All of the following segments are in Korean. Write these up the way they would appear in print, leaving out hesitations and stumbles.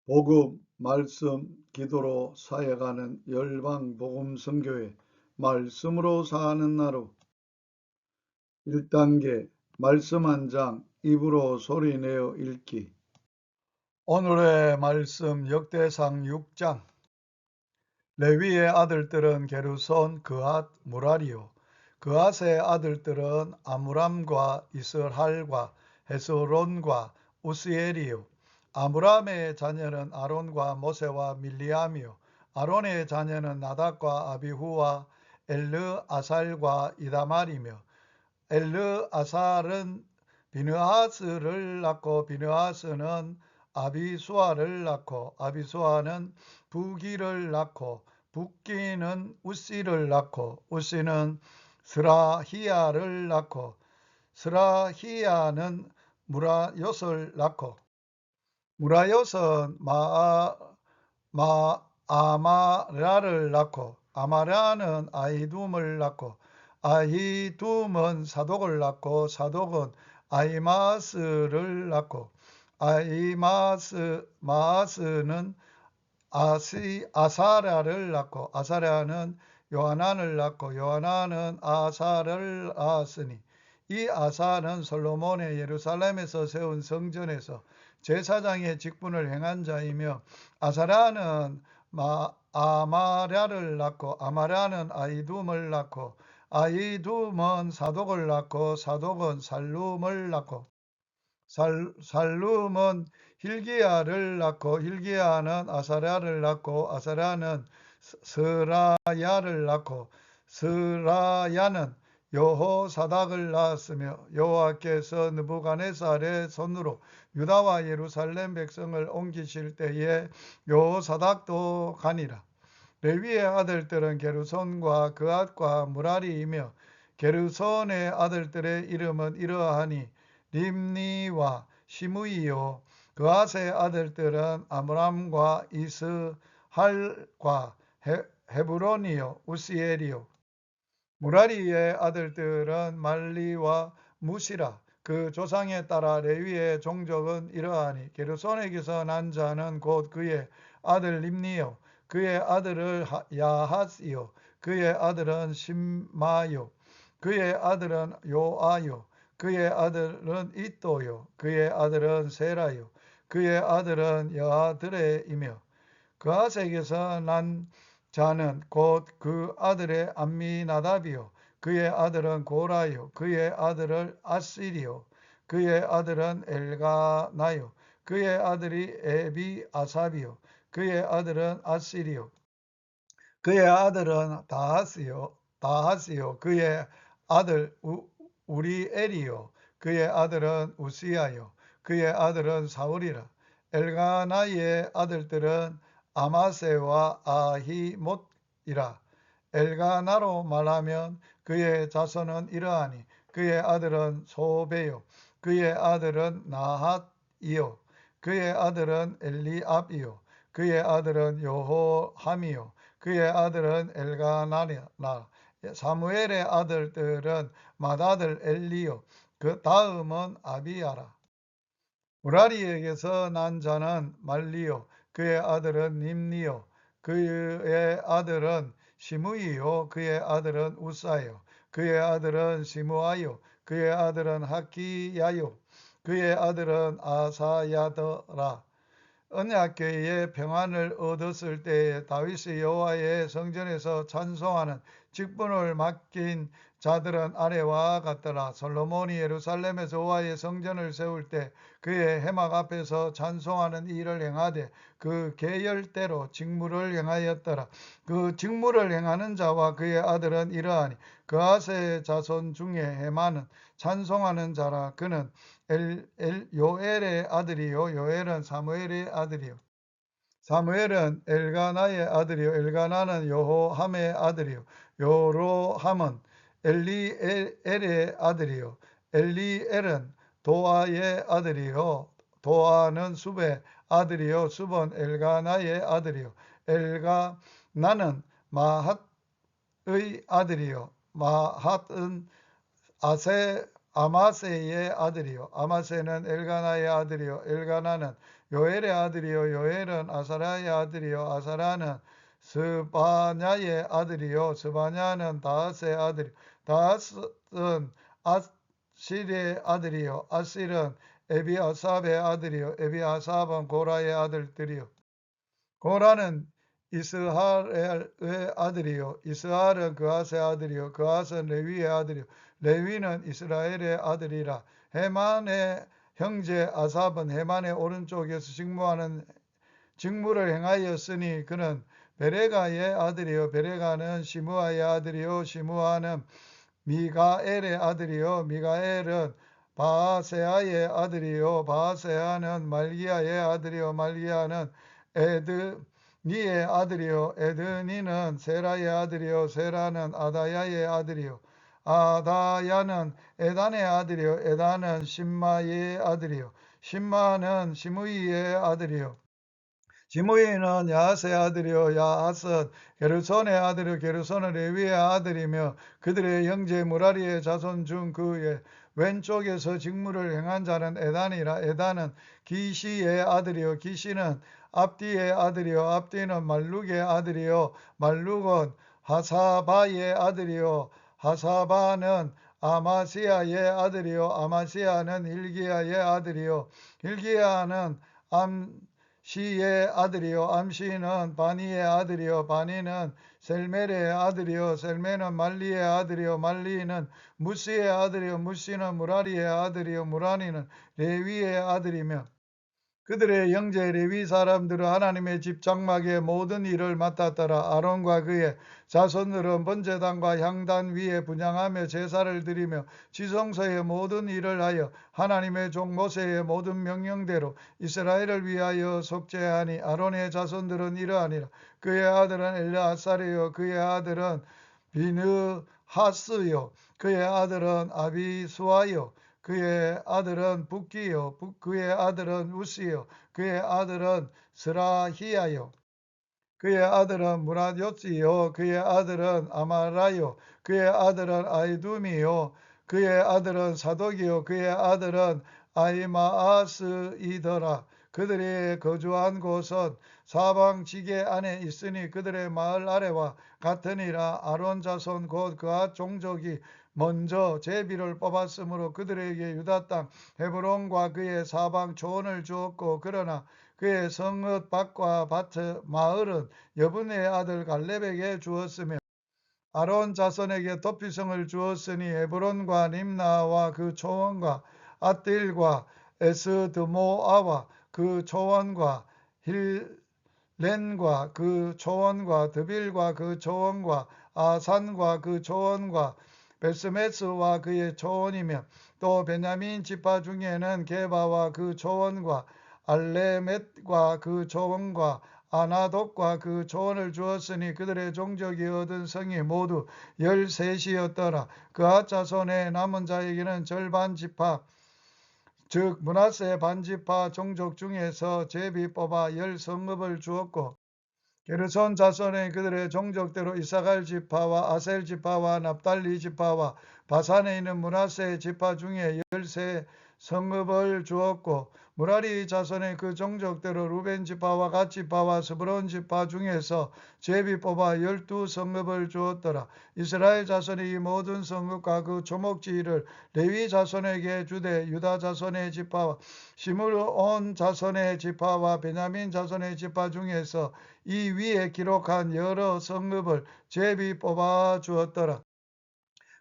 복음, 말씀, 기도로 사역하는 열방 복음 선교회 말씀으로 사는 나루 1단계 말씀 한 장 입으로 소리내어 읽기. 오늘의 말씀 역대상 6장. 레위의 아들들은 게르손, 그앗, 무라리요. 그앗의 아들들은 아므람과 이스할과 헤스론과 우스엘이요. 아므람의 자녀는 아론과 모세와 밀리암이요. 아론의 자녀는 나답과 아비후와 엘르아살과 이다말이며 엘르아살은 비느하스를 낳고 비느하스는 아비수아를 낳고 아비수아는 부기를 낳고 붓기는 우시를 낳고 우시는 스라히야를 낳고 스라히야는 무라요스를 낳고 무라요스는 아마라를 낳고 아마라는 아히둠을 낳고 아히둠은 사독을 낳고 사독은 아히마스를 낳고 마아스는 아사랴를 낳고 아사랴는 요하난을 낳고 요하난은 아사를 낳았으니 이 아사는 솔로몬의 예루살렘에서 세운 성전에서 제사장의 직분을 행한 자이며 아사랴는 아마랴를 낳고 아마랴는 아히둠을 낳고 아히둠은 사독을 낳고 사독은 살룸을 낳고 살룸은 hil기야를 낳고 hil기야는 아사랴를 낳고 아사랴는 스라야를 낳고 스라야는 여호사닥을 낳았으며 여호와께서 느부갓네살의 손으로 유다와 예루살렘 백성을 옮기실 때에 여호사닥도 가니라. 레위의 아들들은 게르손과 그앗과 무라리이며 게르손의 아들들의 이름은 이러하니 림니와 시므이요. 그앗의 아들들은 아므람과 이스할과 헤브론이요 우시엘이요. 무라리의 아들들은 말리와 무시라. 그 조상에 따라 레위의 종족은 이러하니 게르손에게서 난 자는 곧 그의 아들 림니요. 그의 아들을 야핫이요. 그의 아들은 심마요. 그의 아들은 요아요. 그의 아들은 이또요. 그의 아들은 세라요. 그의 아들은 여아드레이며 그앗에게서 난 자는 곧 그 아들의 암미나답이요. 그의 아들은 고라요. 그의 아들을 아실이요. 그의 아들은 엘가나요. 그의 아들이 에비아삽이요. 그의 아들은 아실이요. 그의 아들은 다하스요. 그의 아들 우리엘이요. 그의 아들은 우시야요. 그의 아들은 사울이라. 엘가나의 아들들은 아마세와 아히못이라. 엘가나로 말하면 그의 자손은 이러하니 그의 아들은 소베요. 그의 아들은 나핫이요. 그의 아들은 엘리압이요. 그의 아들은 여호함이요. 그의 아들은 엘가나라. 사무엘의 아들들은 맏아들 엘리요. 그 다음은 아비야라. 무라리에게서 난 자는 말리요. 그의 아들은 님니요. 그의 아들은 시므이요. 그의 아들은 우사요. 그의 아들은 시므아요. 그의 아들은 하키야요. 그의 아들은 아사야더라. 언약궤의 평안을 얻었을 때에 다윗이 여호와의 성전에서 찬송하는 직분을 맡긴 자들은 아래와 같더라. 솔로몬이 예루살렘에서 여호와의 성전을 세울 때 그의 회막 앞에서 찬송하는 일을 행하되 그 계열대로 직무를 행하였더라. 그 직무를 행하는 자와 그의 아들은 이러하니 그앗의 자손 중에 헤만은 찬송하는 자라. 그는 요엘의 아들이요. 요엘은 사무엘의 아들이요. 사무엘은 엘가나의 아들이요. 엘가나는 여호함의 아들이요. 요로함은 엘리엘의 아들이요. 엘리엘은 도아의 아들이요. 도아는 숲의 아들이요. 숲은 엘가나의 아들이요. 엘가나는 마핫의 아들이요. 마핫은 아마세의 아들이요. 아마세는 엘가나의 아들이요. 엘가나는 요엘의 아들이요 요엘은 아사랴의 아들이요 아사랴는 스바냐의 아들이요 스바냐는 다핫의 아들이요 다핫은 아실의 아들이요 아실은 에비아삽의 아들이요 에비아삽은 고라의 아들들이요 고라는 이스하엘의 아들이요 이스하엘은 그앗의 아들이요 그앗은 레위의 아들이요 레위는 이스라엘의 아들이라. 헤만의 형제 아삽은 헤만의 오른쪽에서 직무를 행하였으니 그는 베레가의 아들이요 베레가는 시므아의 아들이요 시므아는 미가엘의 아들이요 미가엘은 바세아의 아들이요 바세아는 말기야의 아들이요 말기야는 에드니의 아들이요 에드니는 세라의 아들이요 세라는 아다야의 아들이요 아다야는 에단의 아들이요 에단은 심마의 아들이요 심마는 시므이의 아들이요 지므이는 야하스의 아들이요 야하스는 게르손의 아들이요 게르손은 레위의 아들이며 그들의 형제 무라리의 자손 중 그의 왼쪽에서 직무를 행한 자는 에단이라. 에단은 기시의 아들이요 기시는 압디의 아들이요 압디는 말룩의 아들이요 말룩은 하사바의 아들이요 하사바는 아마시아의 아들이요 아마시아는 hil기야의 아들이요 hil기야는 암시의 아들이요 암시는 바니의 아들이요 바니는 셀멜의 아들이요 셀멜은 말리의 아들이요 말리는 무시의 아들이요 무시는 무라리의 아들이요 무라리는 레위의 아들이며 그들의 형제 레위 사람들은 하나님의 집 장막의 모든 일을 맡았더라. 아론과 그의 자손들은 번제단과 향단 위에 분향하며 제사를 드리며 지성소의 모든 일을 하여 하나님의 종 모세의 모든 명령대로 이스라엘을 위하여 속죄하니 아론의 자손들은 이러하니라. 그의 아들은 엘르아살이요 그의 아들은 비느하스요 그의 아들은 아비수아요 그의 아들은 붓기요 그의 아들은 우시요 그의 아들은 스라히야요 그의 아들은 무라요시요 그의 아들은 아마라요 그의 아들은 아이두미요 그의 아들은 사독이요 그의 아들은 아이마아스이더라. 그들이 거주한 곳은 사방 지게 안에 있으니 그들의 마을 아래와 같으니라. 아론 자손 곧 그앗 종족이 먼저 제비를 뽑았으므로 그들에게 유다 땅 헤브론과 그의 사방 초원을 주었고 그러나 그의 성읍 밭과 밭 마을은 여분의 아들 갈렙에게 주었으며 아론 자손에게 도피성을 주었으니 헤브론과 림나와 그 초원과 앗딜과 에스드모아와 그 초원과 힐렌과 그 초원과 드빌과 그 초원과 아산과 그 초원과 베스메스와 그의 초원이며 또 베냐민 지파 중에는 게바와 그 초원과 알레멧과 그 초원과 아나독과 그 초원을 주었으니 그들의 종족이 얻은 성이 모두 13이었더라. 그앗 자손의 남은 자에게는 절반 지파 즉 므낫세 반지파 종족 중에서 제비 뽑아 10성읍을 주었고 게르손 자손의 그들의 종족대로 이사갈 지파와 아셀 지파와 납달리 지파와 바산에 있는 므낫세 지파 중에 13성읍을 주었고 무라리 자손의 그 종족대로 루벤 지파와 갓 지파와 스브론 지파 중에서 제비 뽑아 12성읍을 주었더라. 이스라엘 자손의 이 모든 성읍과 그 초목지를 레위 자손에게 주되 유다 자손의 지파와 시므온 자손의 지파와 베냐민 자손의 지파 중에서 이 위에 기록한 여러 성읍을 제비 뽑아 주었더라.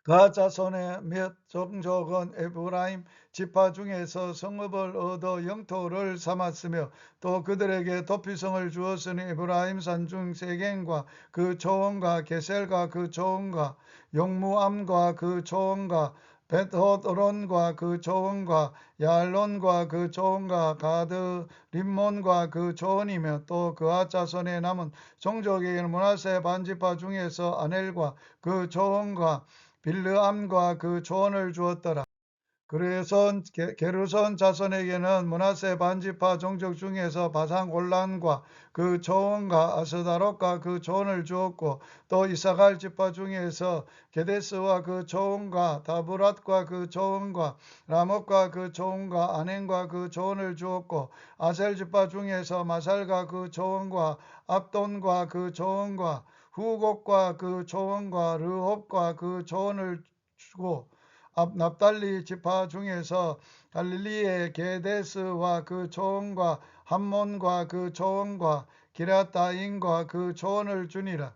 그앗 자손의 몇 종족은 에브라임 지파 중에서 성읍을 얻어 영토를 삼았으며 또 그들에게 도피성을 주었으니 에브라임 산중 세겐과 그 초원과 게셀과 그 초원과 용무암과 그 초원과 벳호도론과 그 초원과 야알론과 그 초원과 가드 림몬과 그 초원이며 또 그앗 자손의 남은 종족에게는 므낫세 반지파 중에서 아넬과 그 초원과 빌르암과 그 초원을 주었더라. 게르손 자손에게는 므낫세 반지파 종족 중에서 바산 골란과 그 초원과 아스다롯과 그 초원을 주었고, 또 이사갈 지파 중에서 게데스와 그 초원과 다브랏과 그 초원과 라못과 그 초원과 아넨과 그 초원을 주었고, 아셀 지파 중에서 마살과 그 초원과 압돈과 그 초원과 후곡과 그 초원과 르홉과 그 초원을 주고, 납달리 지파 중에서 갈릴리의 게데스와 그 초원과 함몬과 그 초원과 기럇다임과 그 초원을 주니라.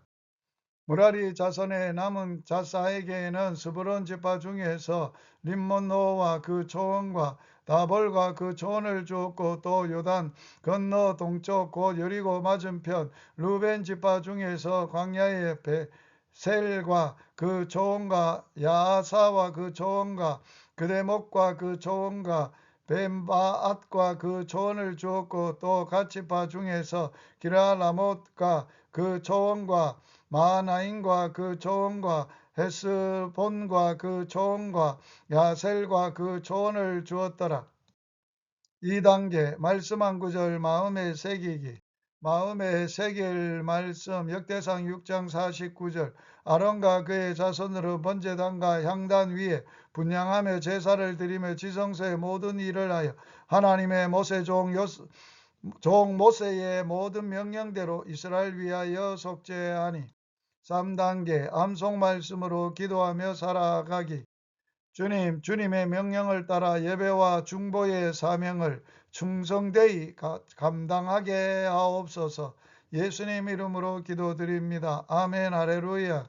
무라리 자손의 남은 자사에게는 스브론 지파 중에서 림몬노와 그 초원과 다볼과 그 초원을 주었고, 또 요단 건너 동쪽 곧 여리고 맞은편 루벤 지파 중에서 광야의 셀과 그 초원과 야사와 그 초원과 그대목과 그 초원과 벤바앗과 그 초원을 주었고, 또 갓지파 중에서 기라라못과 그 초원과 마하나임과 그 초원과 헤스본과 그 초원과 야셀과 그 초원을 주었더라. 2단계 말씀 한 구절 마음에 새기기. 마음에 새길 말씀 역대상 6장 49절. 아론과 그의 자손으로 번제단과 향단 위에 분향하며 제사를 드리며 지성소의 모든 일을 하여 하나님의 종 모세의 모든 명령대로 이스라엘 위하여 속죄하니. 3단계 암송 말씀으로 기도하며 살아가기. 주님의 명령을 따라 예배와 중보의 사명을 충성되이 감당하게 하옵소서. 예수님 이름으로 기도드립니다. 아멘. 할렐루야.